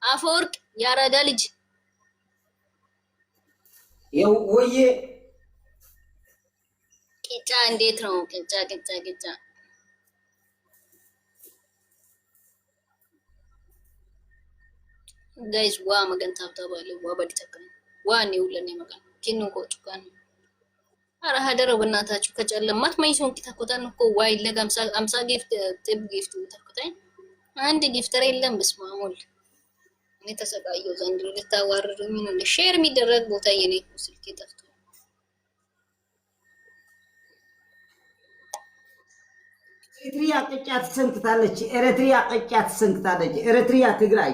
አፈወርቅ ያራዳ ልጅ ወዬ ቂጫ እንዴት ነው? ቂጫ ጋይስ ዋ መገን ታብታባለ ዋ በዲተከ ዋኔ ውለኔ መገን ኪኑ ቆጭቃን አረ ሀደረው በእናታችሁ ከጨለማት ማይሶን ቂታኮታን እኮ ዋይ ለጋምሳ 50 ጊፍት ጥብ ጊፍት ተከታይ አንድ ጊፍተር የለም። በስማሙል እኔ ተሰቃየው ዘንድ ልታዋርዱኝ ነው። ሼር የሚደረግ ቦታ የኔ ስልክ ጠፍቶ ኤሪትሪያ ቅጫት ሰንክታለች። ኤሪትሪያ ቅጫት ሰንክታለች። ኤሪትሪያ ትግራይ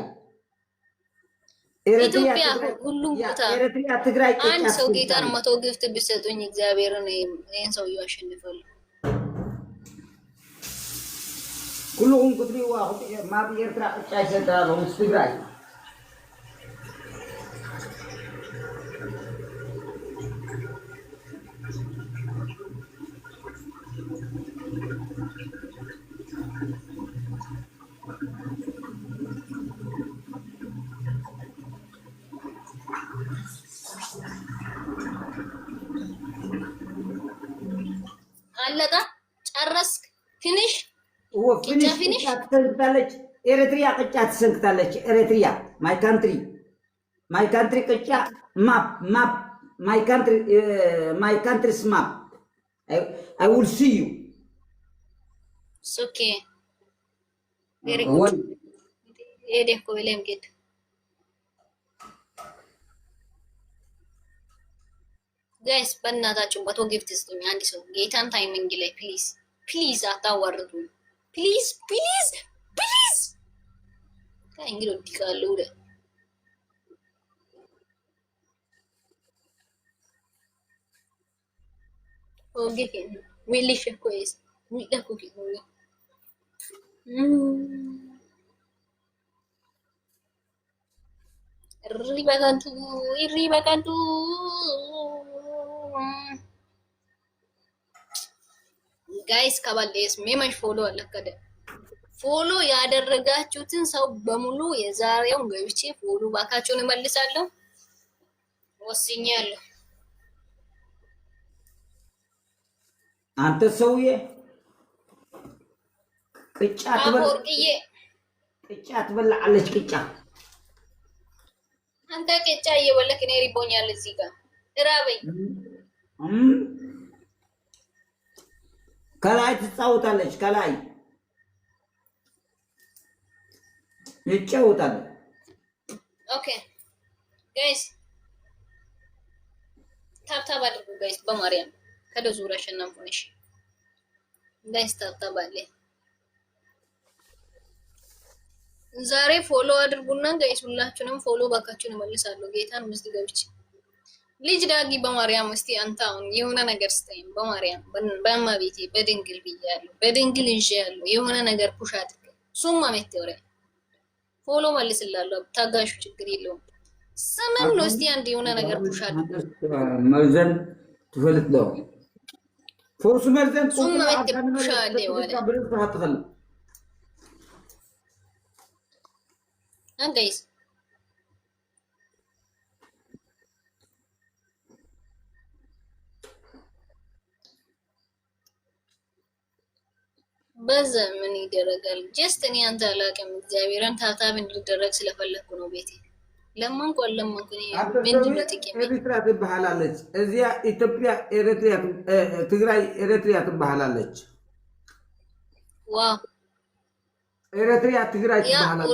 ኢትዮጵያ ሁሉም ቦታ ኤሪትሪያ ትግራይ ቅጫት አንድ ሰው ጌታን 100 ጊፍት ቢሰጡኝ እግዚአብሔርን ይሄን ሰው ያሸንፋል። ሁሉም ቁጥሪዋ ማብ ኤርትራ ቅጫ ይሰጣሉ። ትግራይ አለቃ ጨረስክ? ፊኒሽ ፊኒሽ ትሰንክታለች። ኤሪትሪያ ቅጫ ትሰንክታለች። ኤሪትሪያ ማይ ካንትሪ ቅጫ ማፕ ማይ ካንትሪስ ማፕ I will see you. It's okay. Very good. ये देखो William gate ጋይስ በእናታችሁ 100 ጊፍት ስጡኝ። አንድ ሰው ጌታን ታይሚንግ ላይ ፕሊዝ አታዋርዱ። ፕሊዝ እንግዲህ ወዲቃሉ ወደ ኦኬ ዊሊሽ ኮይስ ሚዳኩ ኪሆነ ይሪበቃንቱ ጋይስ ከባለስ ሜማሽ ፎሎ አለከደ ፎሎ ያደረጋችሁትን ሰው በሙሉ የዛሬውን ገብቼ ፎሎ ባካችሁን እመልሳለሁ። ወስኛለሁ። አንተ ሰውዬ ቅጫ ትበላለች። ቅጫ አንተ ቅጫ እየበለክ እኔ ሪቦኛል እዚህ ጋር እራበኝ። ከላይ ትጫወታለች። ከላይ ይጫወታል። ኦኬ ጋይስ ታብታብ አድርጉ ጋይስ በማርያም ከደዙራ ሸናምኩንሽ ጋይስ ታብታብ አለ። ዛሬ ፎሎ አድርጉና ጋይስ ሁላችሁንም ፎሎ ባካችሁን እመልሳለሁ። ጌታን ምስቲ ገብቼ ልጅ ዳጊ በማርያም እስቲ አንተ አሁን የሆነ ነገር ስተኝ በማርያም በማቤቴ በድንግል ብያለሁ። በድንግል እንዣለሁ የሆነ ነገር ፑሽ አድርግ። ሱማ መተውረ ፎሎ መልስላለሁ። ታጋሹ ችግር የለውም። ስምም ነው እስቲ አንድ የሆነ ነገር ፑሽ አድርግ። መርዘን ትፈልጥ ነው ፎርሱ መርዘን ሱማ መተ ፑሽ አለ ወለ ጋይስ በዛ ምን ይደረጋል? ጀስት እኔ አንተ አላውቅም። እግዚአብሔርን ታብታብ እንዲደረግ ስለፈለኩ ነው። ቤቴ ለማንኩ ምንድነው ጥቅም? ኤሪትሪያ ትባሃላለች። እዚያ ኢትዮጵያ ኤሪትሪያ፣ ትግራይ ኤሪትሪያ ትባሃላለች። ዋው ኤሪትሪያ ትግራይ ትባሃላለች።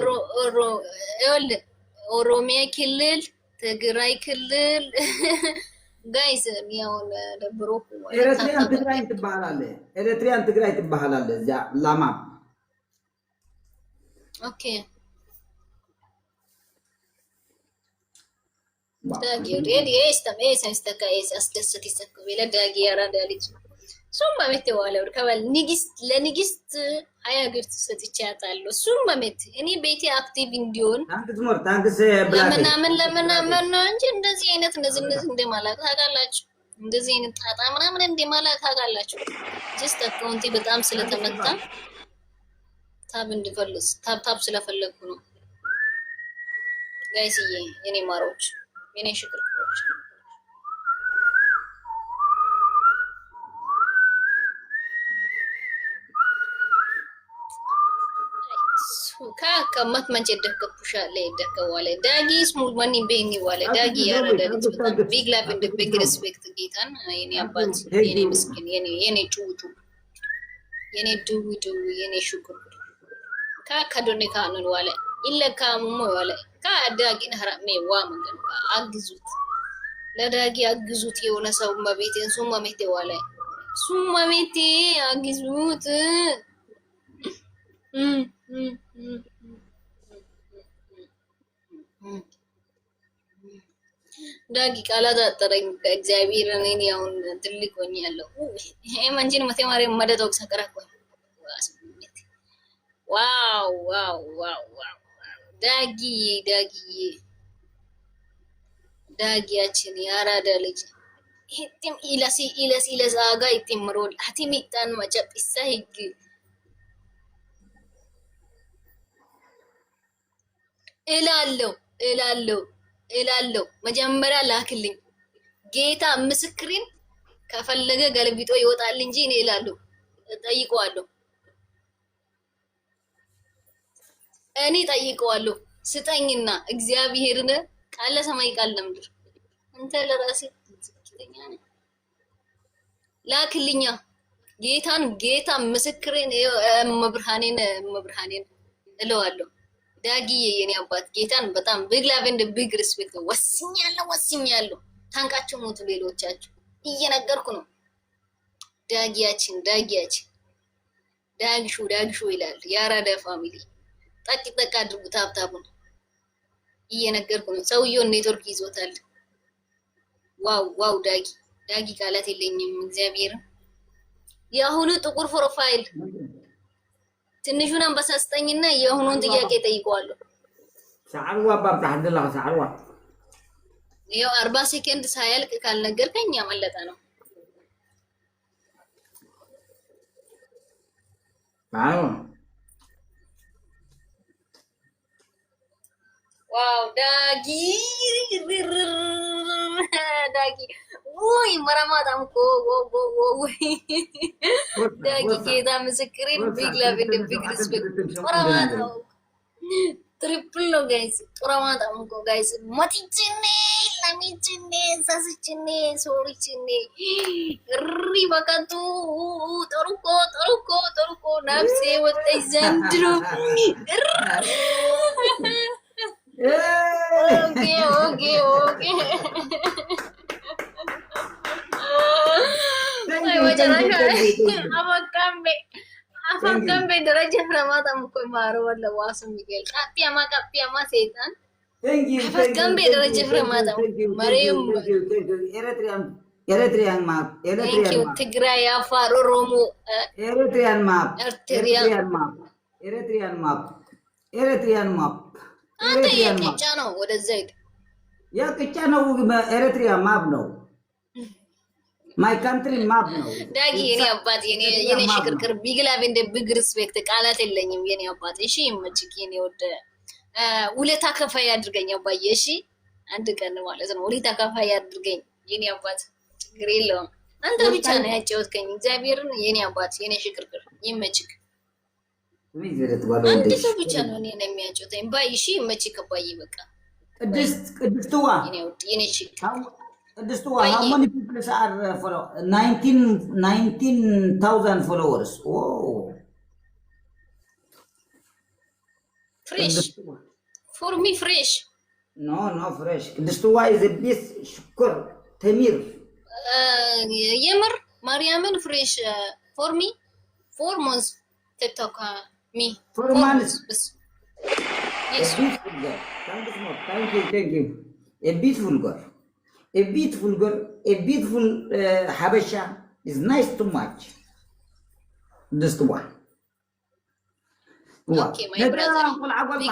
ኦሮሚያ ክልል፣ ትግራይ ክልል ጋይስ ያውን ደብሮ ኤሪትሪያን ትግራይ ትባሃላለች። ኤሪትሪያን ትግራይ ትባሃላለች። እዚያ ላማ ኦኬ ዳጊ ሬዲ ኤስተካኤስ አስደስት ይሰኩ በለ ዳጊ ያራዳ ልጅ ሱም ማመት ዋለው ከበል ለንግስት 20 ጊፍት ሰጥቻታለሁ። ሱም ማመት እኔ ቤቴ አክቲቭ እንዲሆን ለምናምን ነው እንጂ እንደዚህ አይነት እንደዚህ እንደማላቅ ታውቃላችሁ። እንደዚህ አይነት ጣጣ ምናምን እንደማላቅ ታውቃላችሁ። ጀስት አካውንቴ በጣም ስለተመታ ታብ እንድፈልስ ታብ ስለፈለኩ ነው። ጋይስዬ የኔ ማሮች የኔ ሽክርክሮች ከአካማት መንጭ ደከኩሻለ ደከዋለ ዳጊ ስሙል ማኒ ቤኒ ዋለ ዳጊ ያረዳ ልጅ በጣም ቢግ ላቭ እንደ ቢግ ሪስፔክት ጌታን የኔ አባት የኔ ምስኪን የኔ ጩጩ የኔ ድው የኔ ሽኩር ከዶኔ ካኑን ዋለ ኢለካሙሞ ዋለ ከዳጊን ሀራሜ ዋ መንገን አግዙት ለዳጊ አግዙት የሆነ ሰው መቤቴን ሱማሜቴ ዋለ ሱማሜቴ አግዙት ዳጊ ቃላት አጠረኝ እግዚአብሔር እኔን ያውን ትልቅ ሆኛለሁ ይሄ መንጂን መቴ ማርያም መደተው ሰቀራቆ ዋው ዳጊ ዳጊያችን ያራዳ ልጅ ይሄም ኢለሲ አጋ ይጥምሮል አቲሚጣን መጨጥሳ ህግ እላለው መጀመሪያ ላክልኝ ጌታ ምስክሪን ከፈለገ ገልቢጦ ይወጣል እንጂ እኔ እላለሁ ጠይቀዋለሁ ስጠኝና እግዚአብሔርን ቃል ሰማይ ቃል ለምድር አንተ ለራሴ ዝቅተኛ ነኝ ላክልኛ ጌታ ምስክሬን መብርሃኔን እለዋለሁ ዳጊዬ የኔ አባት ጌታን በጣም ቢግ ላቭ ኤንድ ቢግ ሪስፔክት ወስኛለሁ ታንቃችሁ ሞቱ ሌሎቻችሁ እየነገርኩ ነው ዳጊያችን ዳግሹ ይላል ያራዳ ፋሚሊ ጠቅ አድርጉ ታብታቡን እየነገርኩ ነው ሰውየው ኔትወርክ ይዞታል ዋው ዳጊ ቃላት የለኝም እግዚአብሔር የአሁኑ ጥቁር ፕሮፋይል ትንሹን አንበሳ ስጠኝና የአሁኑን ጥያቄ ጠይቀዋለሁ ሰዓርዋ ባብታ አድላ ሰዓርዋ ይኸው 40 ሰከንድ ሳያልቅ ካልነገርከኝ ያመለጠ ነው አዎ ዋው ዳጊ ውይ መረማጣም እኮ ወይ ዳጊ ጌታ ምስክሬን ቢግ ላቭ ኤንድ ቢግ ሪስፔክት መረማጣው ትሪፕል ነው ጋይስ መረማጣም እኮ ጋይስ ሞቲችኔ ለሚችኔ ሳስችኔ ሶሪችኔ እሪ በቀጡ ጠሩኮ ነፍሴ ወጣይ ዘንድሮ ኦኬ አፈቀምቤ ደረጃ ፍረማታም እኮ ማሮ ወለ ዋሱ ሚገል ቃጥያማ ሰይጣን አፈቀምቤ ደረጃ ፍረማታም ማሪም ኤሪትሪያን ማፕ ትግራይ አፋር ኦሮሞ ኤሪትሪያን ማፕ አንተ የቅጫ ነው ወደዛ ሄድ የቅጫ ነው ኤሪትሪያ ማፕ ነው ማይ ካንትሪ ማፕ ነው ዳጊ የኔ አባት የኔ ሽክርክር ቢግ ላቭ ኤንድ ቢግ ሪስፔክት ቃላት የለኝም የኔ አባት እሺ ይመችክ የኔ ወደ ውለታ ከፋይ አድርገኝ አባዬ እሺ አንድ ቀን ማለት ነው ውለታ ከፋይ አድርገኝ የኔ አባት ችግር የለውም አንተ ብቻ ነው ያጫወትከኝ እግዚአብሔርን የኔ አባት የኔ ሽክርክር ይመችክ አንድ ሰው ብቻ ነው እኔን የሚያጫወተኝ ባይ እሺ ይመችክ አባዬ በቃ ቅድስትዋ የኔ ሽክር how many people are follow 19,000 followers oh fresh for me fresh no fresh Kidstuwa is a best shukr Tamir የምር ማርያምን fresh for me 4 months TikTok me 4 months yes thank you a beautiful girl a beautiful Habasha is nice too much. Just one. Okay, my brother. Big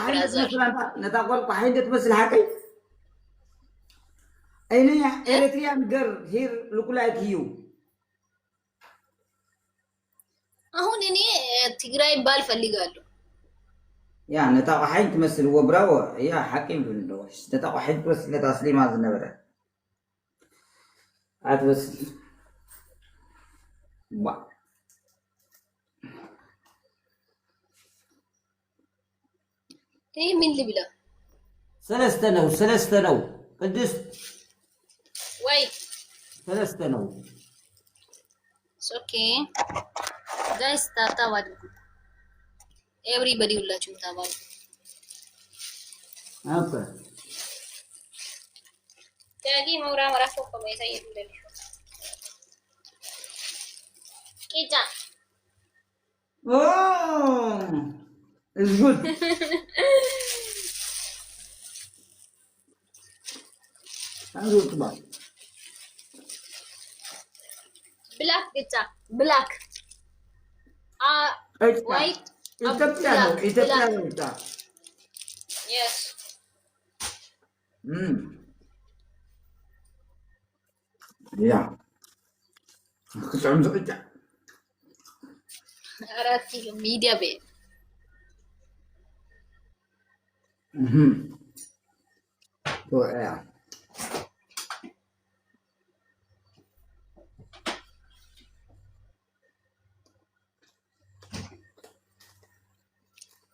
brother. نتقول قحيدة مثل هكي. أين Eritrean girl here look like you. አሁን እኔ ትግራይ ባል ፈልጋለሁ። يعني نطاق حين تمثل وبراو يا حكيم في الدوش نطاق حين تمثل لتسليم هذا النبرة عاد بس با ايه مين اللي بلا سلسة نو قدست واي 3 نو اوكي guys tata wadu everybody ሁላችሁም ታባሉ apa ዳጊ መውራ መራፎ ኮሜሳ ይልልሽ ቂጫ oh it's good I'm good bye ብላክ ቂጫ ብላክ ዋይት ኢትዮጵያ ነው ብቻ yes ያ ክትዕም ዝቅጫ 4 ኪሎ ሚዲያ ቤ ያ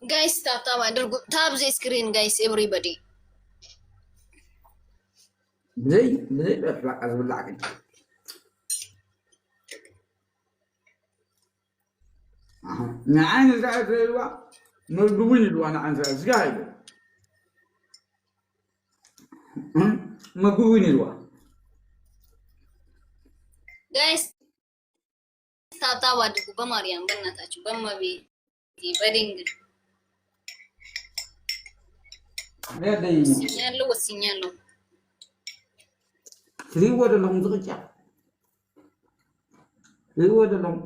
guys tap አድርጉ ታብ ዘ ስክሪን guys everybody زي بطلع ازبلع كده نعاني زعل في الوا مردوين الوا نعاني زعل مقوين الوا guys ታብ አድርጉ በማርያም በእናታችሁ በመቤት በድንግል ወስኛለሁ ትሪው ወደ ለም ዝቅጫ ትሪው ወደ ለም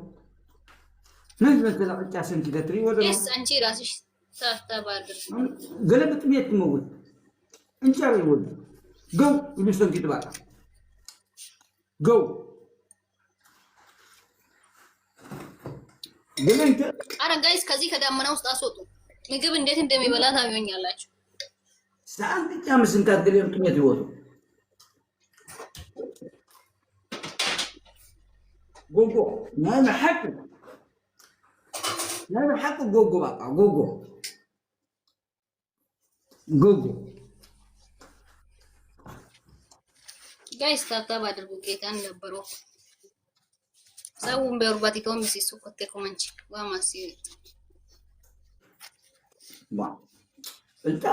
ምን መሰለ ቅጫ ሰንኪ ትሪው ወደ ለም አንቺ ራስሽ ታብ አድርጉ ገለብጥ ቤት ትመውት እንቻል ይወድ ጎው ይመስል ትባታ ጎው ገለንተ አረ ጋይስ ከዚህ ከዳመና ውስጥ አስወጡ ምግብ እንዴት እንደሚበላ ታዩኛላችሁ ساعات بتعمل سنتات قليل كمية يوتو جوجو نعم حكو جوجو بقى جوجو ጋይስ ታብ አድርጉ ጌታን ነበሩ ሰውን በርባቲ ኮሚሲ ሱቆቴ ኮመንቺ ዋማሲ با انت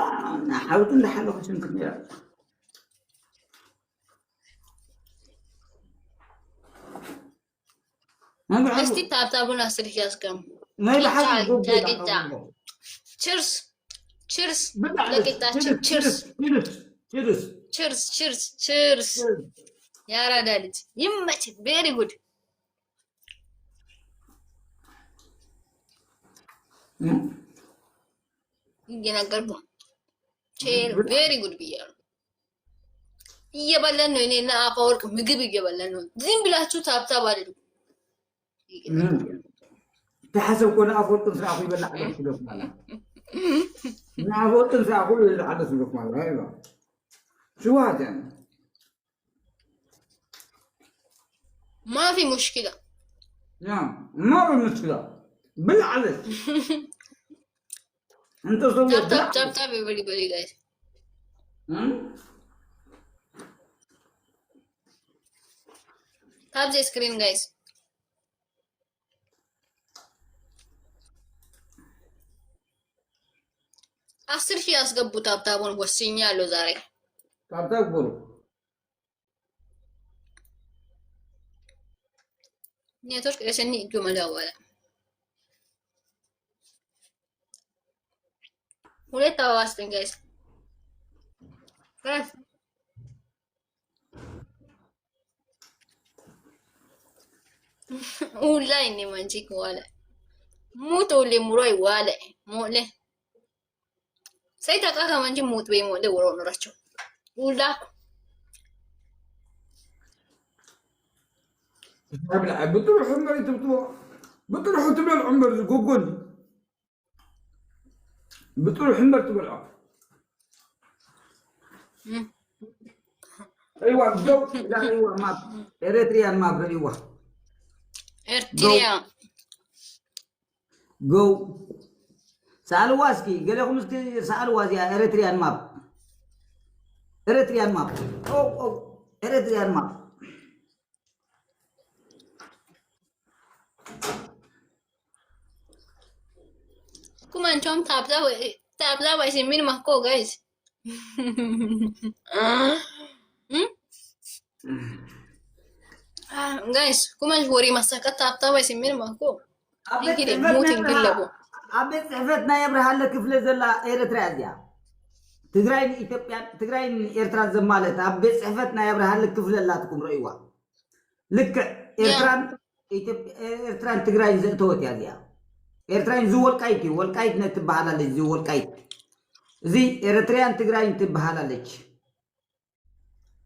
حاولت نحلو عشان كده እስቲ ታብታቡን አስልሽ ያስቀም ما يبحث ቺርስ ለቂጣችን ቺርስ ያራዳ ልጅ ይመች ቬሪ ጉድ እየነገርኩ ቬሪ ጉድ ብያለሁ። እየበላን ነው እኔና አፈወርቅ ምግብ እየበላን ነው። ዝም ብላችሁ ታብታብ አድርጉ። تحسب كون أفضل تنسى أخوي بلا على سلوك ماله أنا أفضل تنسى أخوي بلا على سلوك ماله أيوة شو هذا يعني ما في مشكلة نعم ما في مشكلة بالعكس أنت صوت تاب everybody guys tap the screen guys አስር ሺህ ያስገቡ ታብታቡን ወስኛለሁ ዛሬ ታብታብ ብሩ ኔትወርክ እሰኒ እጁ መላወለ ሁለት አዋስኝ ጋይስ ጋይስ ኡላይ ኒ ማንቺ ኮዋለ ሙቶ ለሙሮይ ዋለ ሞለ ሰይታ ቃካ ማንቺ ሙት በይ ሞለ ወሮ ኖራቸው ኡላ ابلع بتروح عمر انت بتروح تبع العمر جوجل بتقول حمر تبلعه. ايوه جو لا ايوه ماب اريتريان ماب ايوه ارتريا جو سالوا واسكي قال لكم سالوا واسكي اريتريان ماب اريتريان ماب او اريتريان ماب كمان شوم تابلا ويسمين ماكو guys guys كمان وري مسكت تابتا ويسمين ماكو يجي موت ينقلبوا أبيت صحفتنا يبرها لك في زلا إيرترا زيا تقرأين إثيوبيا تقرأين إيرترا زمالت أبيت صحفتنا يبرها لك في زلا تكون رأيوا لك إيرترا تقرأين زتوت يا زيا إيرترا زول كايتي والكايت نتبهلا للزول كايت زي إيرترا تقرأين تبهلا لك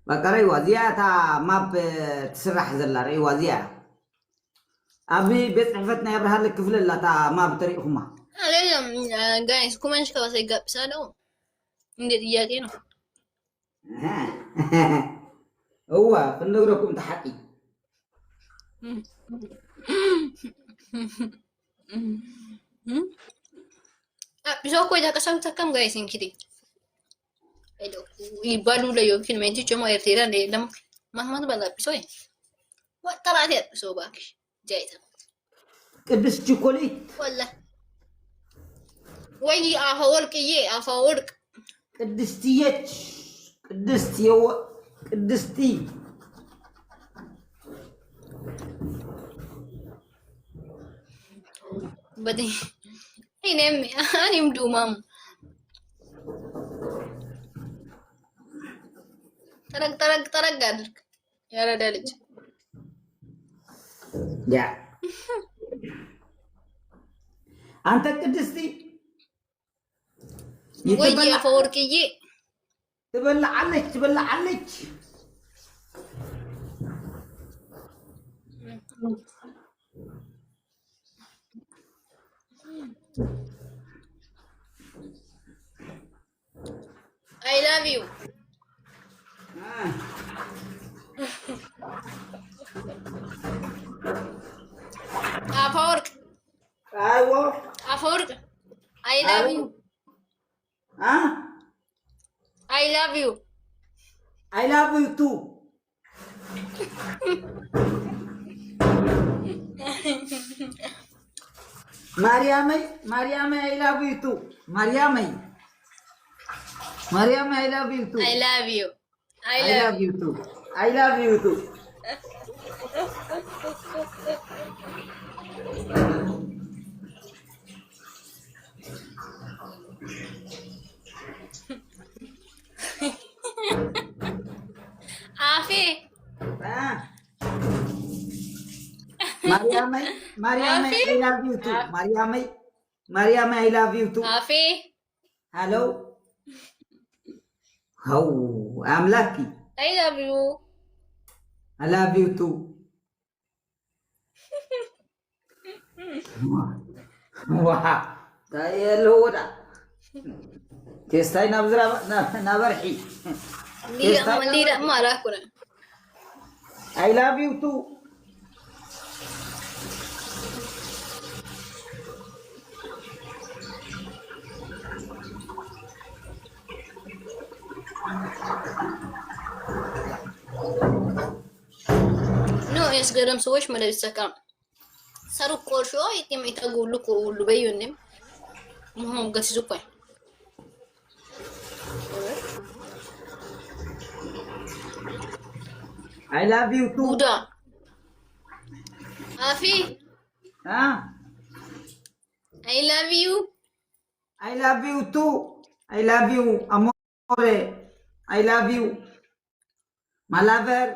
بقى رأيوا زيا تا ما بتسرح زلا رأيوا زيا أبي بيت صحفتنا يبرها لك في زلا تا ما بطريقهما guys كمان شكوا سيجاب سالو እንዴት ጥያቄ ነው هو فنغركم تحقي bisa ko da kasam takam guys እንግዲህ ይባሉ ለዮኪን ሜንቲ ጨሞ ኤርትራ እንደለም ማህማት ባላብሶ ወጣራት ያጥሶ ባክሽ ጃይታ ቅድስት ቸኮሌት ወላ ወይ አፈወርቅዬ አፈወርቅ ቅድስትየች ቅድስት የው ቅድስቲ በዲ እኔም ዱማም ጠረግ አድርግ ያረዳ ልጅ ያ አንተ ቅድስቲ ወይ አፈወርቅዬ ትበላለች I love you አፈወርቅ አይዋ አፈወርቅ I love you I love you I love you too ማርያመይ I love you too ማርያመይ I love you too I love you I love you too I love you too አፌ ማርያመይ I love you too ማርያመይ I love you too አፌ ሄሎ how I'm lucky I love you I love you too wow تايلودا كيستاي نبزرا نبرحي ليرا ما راكنا I love you too no ያስገረም ሰዎች ማለት ይሰካም ሰሩ ቆርሾ ይተጉሉ ሁሉ በዩንም ሙሁም ገትዙ ቆይ I love you too ቡዳ አፊ I love you I love you too I love you amore I love you my lover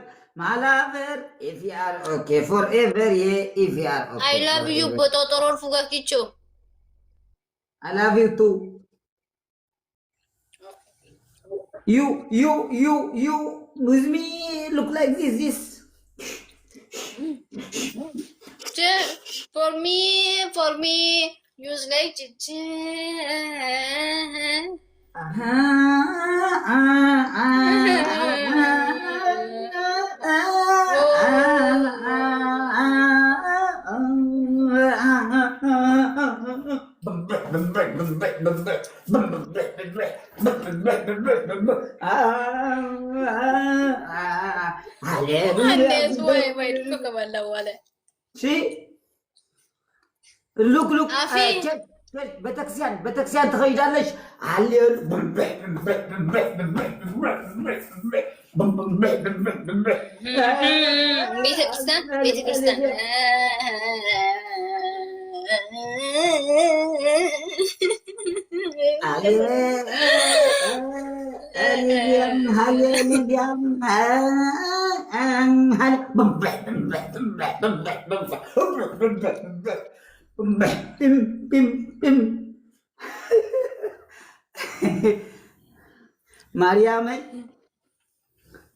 if you are okay forever yeah if you are okay I love you forever. በቶቶሮር ፉጋኪቾ I love you too you with me look like this for me use like لوك لوك عافي بتكسيان تخيلش علي بيت كريستيان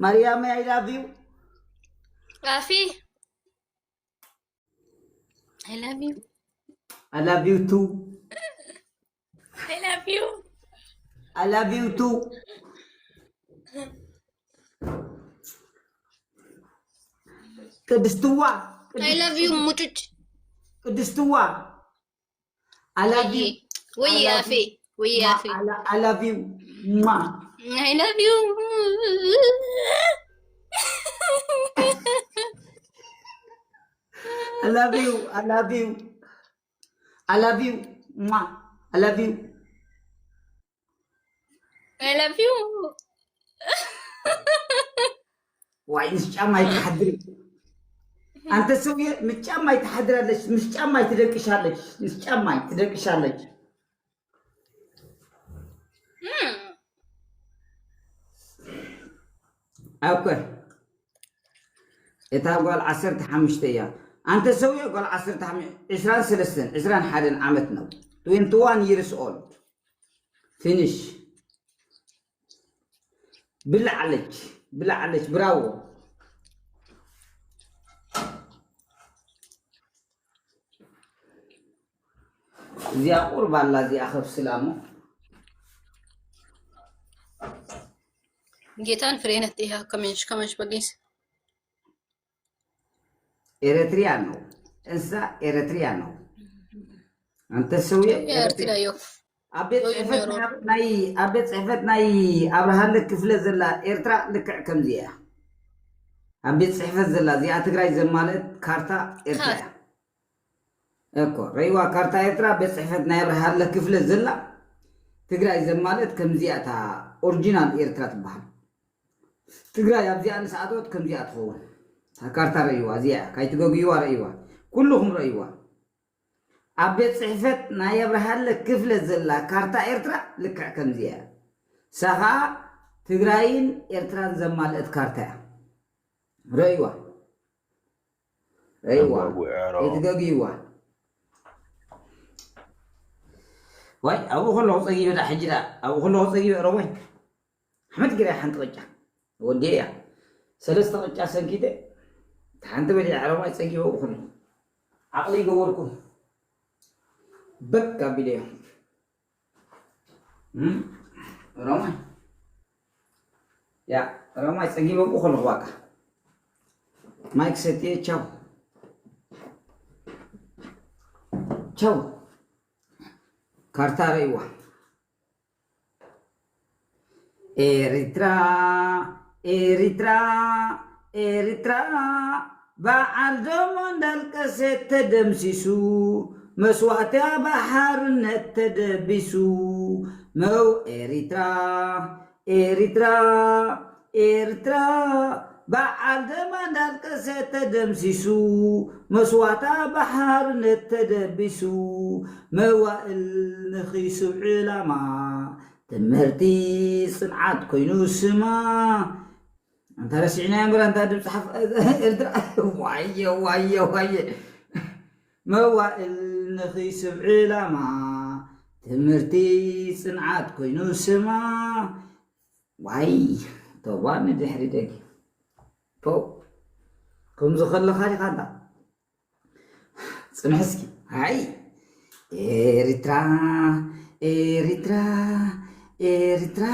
مريم I love you. عافي I love you. I love you too. I love you. I love you too. ቅድስትዋ I love you ሙጭጭ ቅድስትዋ I love you. ወይ አፌ ወይ አፌ I love you. I love you. I love you. I love you. I love you. I love you. I love you. واي مش ጫማ ይተሐድሪ አንተ ሰውዬ مش ጫማ ይተሐድራለች مش ጫማ ትደቅሻለች مش ጫማ ትደቅሻለች أوكي إتاقول 15 أيام أنت سوي قول 20 سلسلة 20 حدا عمتنا 21 years old finish بالله عليك براو زي قرب الله زي أخف سلامه ጌታን ፍሬነት ይሄ ከመንሽ በጌስ ኤሪትሪያ ነው እንሳ ኤሪትሪያ ነው አንተ ሰውዬ ኤሪትሪያ አቤት ጽሕፈት ናይ አብርሃለ ክፍለ ዘላ ኤርትራ ልክዕ ከምዚያ አቤት ጽሕፈት ዘላ እዚኣ ትግራይ ዘማለት ካርታ ኤርትራ እኮ ረይዋ ካርታ ኤርትራ ቤት ጽሕፈት ናይ አብርሃለ ክፍለ ዘላ ትግራይ ዘማለት ከምዚያ ታ ኦሪጂናል ኤርትራ ትበሃል ትግራይ ኣብዚኣ ንሰዓቶት ከምዚኣ ትኸውን ካርታ ረይዋ እዚኣ ካይትገግይዋ ረይዋ ኩልኹም ረይዋ ኣብ ቤት ጽሕፈት ናይ ኣብርሃለ ክፍለ ዘላ ካርታ ኤርትራ ልክዕ ከምዚኣ ሳኻ ትግራይን ኤርትራን ዘማልአት ካርታ እያ ረይዋ ይትገግይዋ واي أبو خلو صغير ده حجرة أبو خلو صغير روي حمد قري حنت قجع وديا سلسة قجع سنكيده حنت بدي عربي صغير أبو خلو عقلي جوركم بكا بديه روي يا روي صغير أبو خلو واقع مايك ستيه تشاو كارتا ريوا إريترا بعد زمن دالكسيت تدمسسو مسواتها بحر نتدبسو مو إريترا بعد زمن دالكسيت تدمسسو مسواتها بحر نتدبسو موائل نخيسو علما تمرتي صنعات كوينو سما انت رسعنا يمرا انت بصحف واي موائل نخيسو علما تمرتي صنعات كوينو سما واي طبعا دحري دقي فوق كم زخل خالي خاطا صنحسكي هاي ኤሪትራ ኤሪትራ ኤሪትራ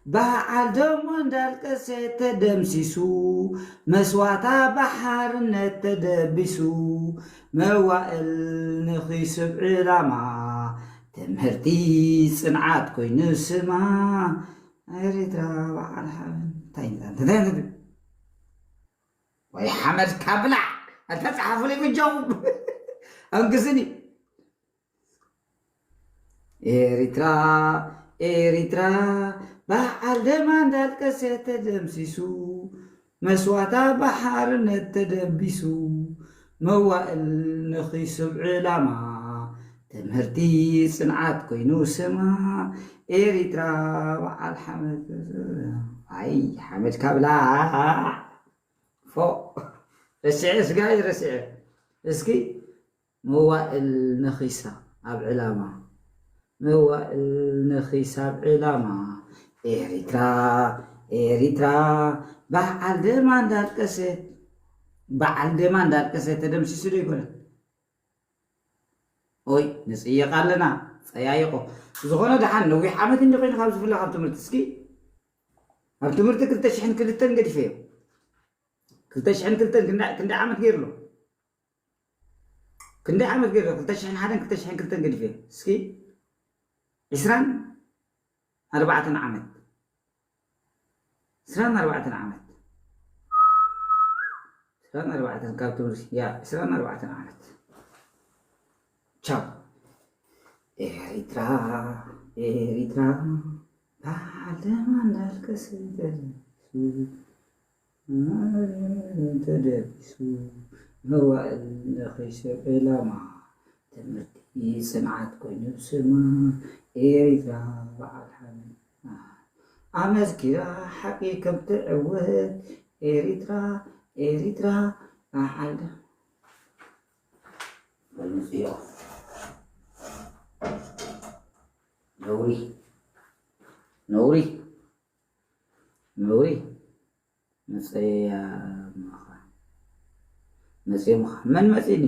በዓል ደሞ እንዳልቀሰ ተደምሲሱ መስዋዕታ ባሕርነት ተደቢሱ መዋእል ንኺስብ ዕላማ ትምህርቲ ጽንዓት ኮይኑ ስማ ኤሪትራ በዓል ሓበን ወይ ሓመድ ካብላዕ አልተጻሐፉልኝ ብጃውብ አንግስኒ ኤሪትራ ኤሪትራ በዓል ደማ እንዳልቀሰ ተደምሲሱ መስዋዕታ ባሕርነት ተደቢሱ መዋእል ንኺስብ ዕላማ ትምህርቲ ጽንዓት ኮይኑ ስማ ኤሪትራ በዓል ሓመድ አይ ሓመድ ካብላዕ ፎ ረስዐ ስጋይ ረስዐ እስኪ መዋእል ነኺሳ ኣብ ዕላማ መዋእል ነኺሳ ኣብ ዕላማ ኤሪትራ ኤሪትራ በዓል ደማ እንዳልቀሰ ተደምሲሱ ዶ ይኮነን ኦይ ንጽየቕ ኣለና ፀያይቆ ዝኾነ ድሓን ነዊሕ ዓመት እንዲ ኮይኑ ካብ ዝፍለ ካብ ትምህርቲ እስኪ ኣብ ትምህርቲ 2002 ገዲፈዮ 2002 ክንደይ ዓመት ገይርሎ ክንደይ ዓመት ገይርሎ 2001 2002 ገዲፈዮ እስኪ 24 ዓመት 24 ዓመት 24 ካብ ትምህርቲ ያ 24 ዓመት ቻው ኤሪትራ ኤሪትራ በዓል ደማ እንዳልቀሰ ተደቢሱ መዋእል ንኺስብ ዕላማ ትምህርቲ ጽንዓት ኮይኑ ስማ ኤሪትራ በዓል ሓበን ኣመስኪራ ሓቂ ከም ትዕወት ኤሪትራ ኤሪትራ በዓል በልምፅዮ ነውሪ ነውሪ ነውሪ መፅያ መፅያ መን መፅኒ